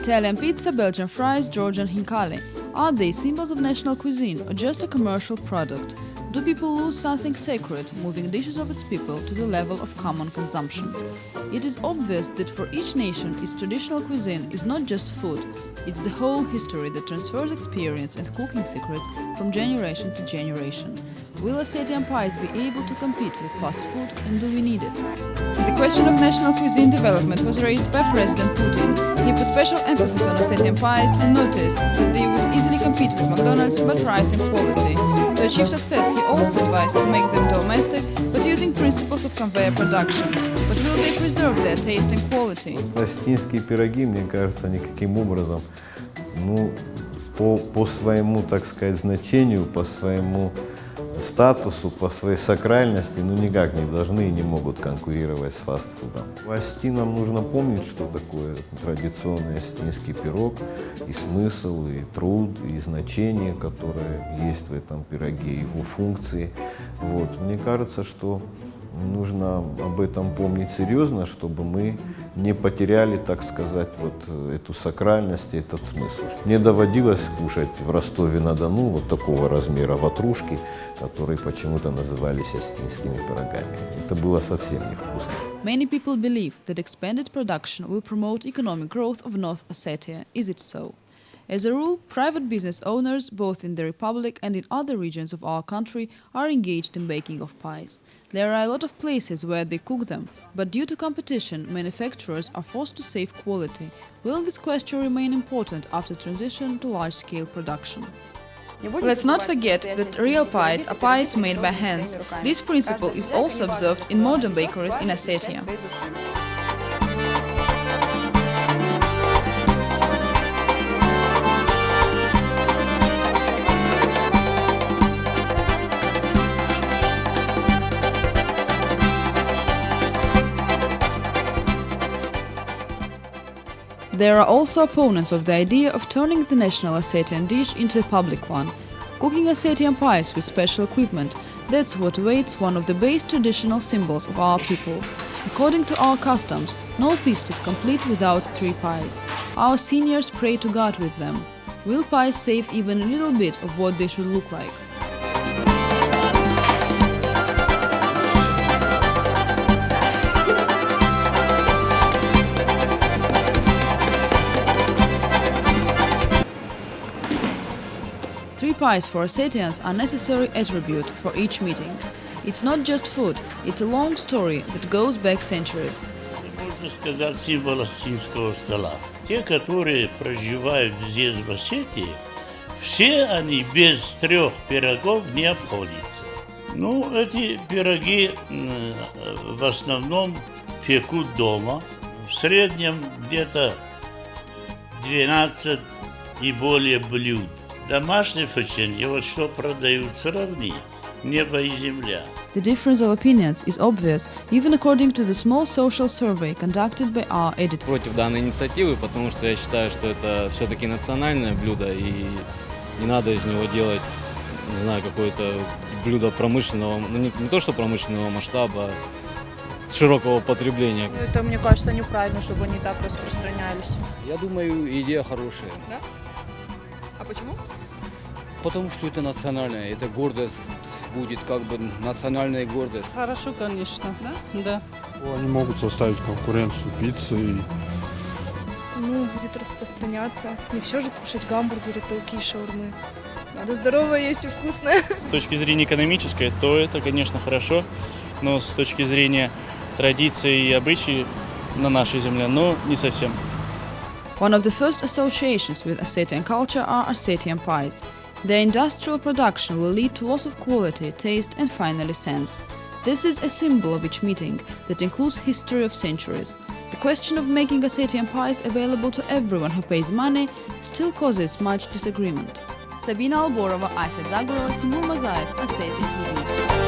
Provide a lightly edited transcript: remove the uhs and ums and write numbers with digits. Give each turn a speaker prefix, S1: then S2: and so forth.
S1: Italian pizza, Belgian fries, Georgian hinkali. Are they symbols of national cuisine or just a commercial product? Do people lose something sacred, moving dishes of its people to the level of common consumption? It is obvious that for each nation, its traditional cuisine is not just food, it's the whole history that transfers experience and cooking secrets from generation to generation. Will Ossetian pies be able to compete with fast food, and do we need it? The question of national cuisine development was raised by President Putin. He put special emphasis on Ossetian pies and noticed that they would easily compete with McDonald's but rise in quality. To achieve success, he also advised to make them domestic, but using principles of conveyor production. But will they preserve their taste and quality?
S2: Остинские пироги, мне кажется, никаким образом, по своему, так сказать, значению, по своему статусу, по своей сакральности, никак не должны и не могут конкурировать с фастфудом. Остинам нужно помнить, что такое традиционный остинский пирог, и смысл, и труд, и значение, которое есть в этом пироге, его функции. Мне кажется, что нужно об этом помнить серьезно, чтобы мы не потеряли, так сказать, эту сакральность и этот смысл. Мне доводилось кушать в Ростове-на-Дону такого размера ватрушки, которые почему-то назывались остинскими пирогами. Это было совсем невкусно.
S1: Many people believe that expanded production will promote economic growth of North Ossetia. Is it so? As a rule, private business owners, both in the Republic and in other regions of our country, are engaged in baking of pies. There are a lot of places where they cook them, but due to competition, manufacturers are forced to save quality. Will this question remain important after transition to large-scale production? Let's not forget that real pies are pies made by hands. This principle is also observed in modern bakeries in Ossetia. There are also opponents of the idea of turning the national Ossetian dish into a public one. Cooking Ossetian pies with special equipment, that's what awaits one of the base traditional symbols of our people. According to our customs, no feast is complete without 3 pies. Our seniors pray to God with them. Will pies save even a little bit of what they should look like? Pies for Ossetians are necessary attribute for each meeting. It's not just food, it's a long story that goes back centuries.
S3: Можно сказать, символ осетинского стола. Те, которые проживают здесь, в Осетии, все они без 3 пирогов не обходятся. Эти пироги в основном пекут дома. В среднем где-то 12 и более блюд. Домашнее печенье, что продают, сравни, небо и земля.
S1: The difference of opinions is obvious, even according to the small social survey conducted by our editor.
S4: Против данной инициативы, потому что я считаю, что это все-таки национальное блюдо, и не надо из него делать, не знаю, какое-то блюдо промышленного, не то что промышленного масштаба, широкого потребления.
S5: Это, мне кажется, неправильно, чтобы они так распространялись.
S6: Я думаю, идея хорошая.
S5: Да? А почему?
S6: Потому что это национальное, это гордость будет, национальная гордость.
S7: Хорошо, конечно.
S5: Да?
S7: Да.
S8: Они могут составить конкуренцию пиццы.
S9: Будет распространяться. Не все же кушать гамбургеры, толки, шаурмы. Надо здорово есть и вкусно.
S10: С точки зрения экономической, то это, конечно, хорошо, но с точки зрения традиций и обычаев на нашей земле, не совсем.
S1: One of the first associations with Ossetian culture are Ossetian pies. Their industrial production will lead to loss of quality, taste and finally sense. This is a symbol of each meeting that includes history of centuries. The question of making Ossetian pies available to everyone who pays money still causes much disagreement. Sabina Alborova, Aysel Zagorova, Timur Mazaev, Ossetia TV.